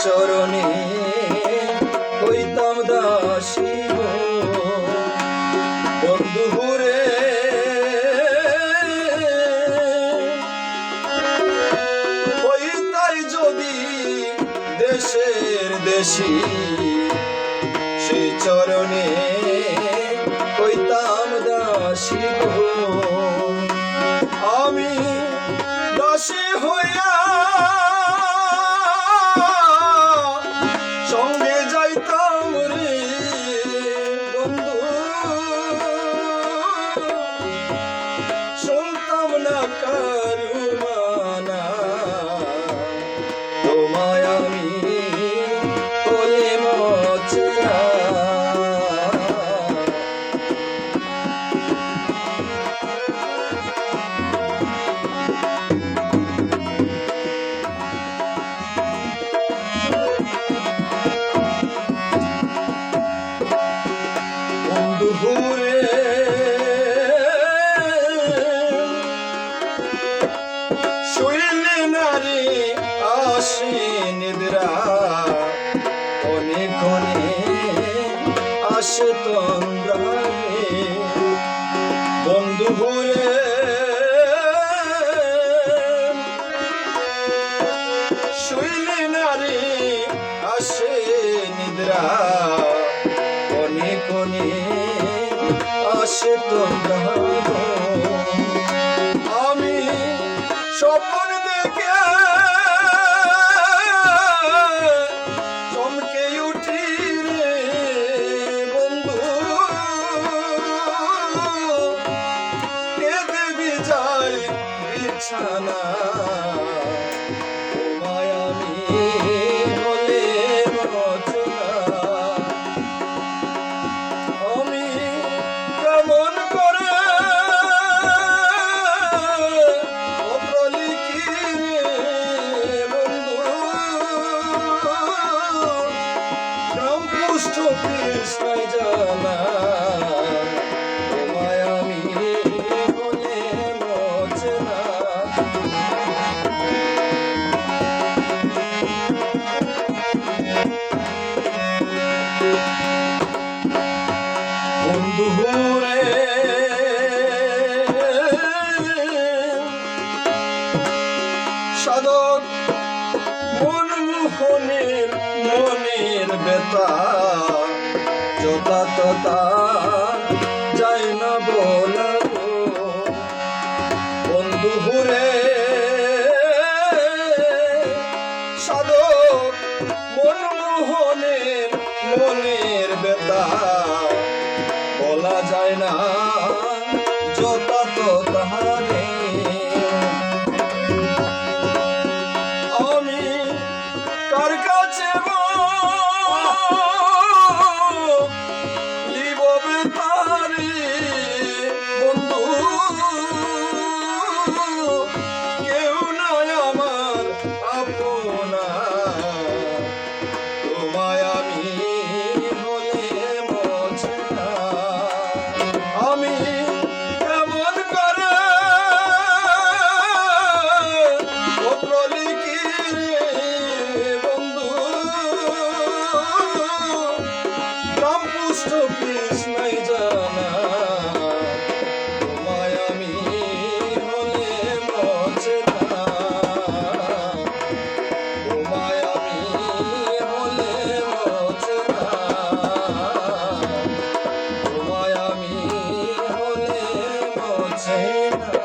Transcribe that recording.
চরণে হইতাম দাসী গো বন্ধু রে। হইতাই যদি দেশের দেশি সেই চরণে হইতাম দাসী গো। আমি দাসী হইয়া সঙ্গে যাইতাম রে বন্ধু, শুনতাম না কারু মানা, তোমায় আমি বলে মচনা। বন্ধুরে শুইলে নারী আসে নিদ্রা, অনেক আসে তন্দ্রা রে বন্ধুরে। শুইলে নারী আসে নিদ্রা, অনেক আসে তন্দ্রা। আমি স্বপ্ন দেখে চমকে উঠি রে বন্ধু, কেঁদে বিজায় বিছানা, তোমায় আমি বলে রচনা। আমি কেমন করে পত্র লিখি রে বন্ধু, নাম পুষ্ট কৃষ্ণাই জানা, তোমায় আমি বলে রচনা। বন্ধুরে সাধক মনমোহনের মনের বেতা, যথা তথা যায় না বলা গো বন্ধুরে। সাধক মনমোহনের মনের বেতা, বলা যায় না যথা তথা। আমি কার কাছে লিব বেতারি বন্ধু, কেউ নাই আমার আপনা, তোমায় আমি বলে মচনা। আমি কেমন করে পত্র লিখি রে বন্ধু, নাম পুষ্ট কৃষ্ণাই জানা, তোমায় আমি বলে মচনা, তোমায় আমি বলে মচনা, তোমায় আমি বলে মচনা।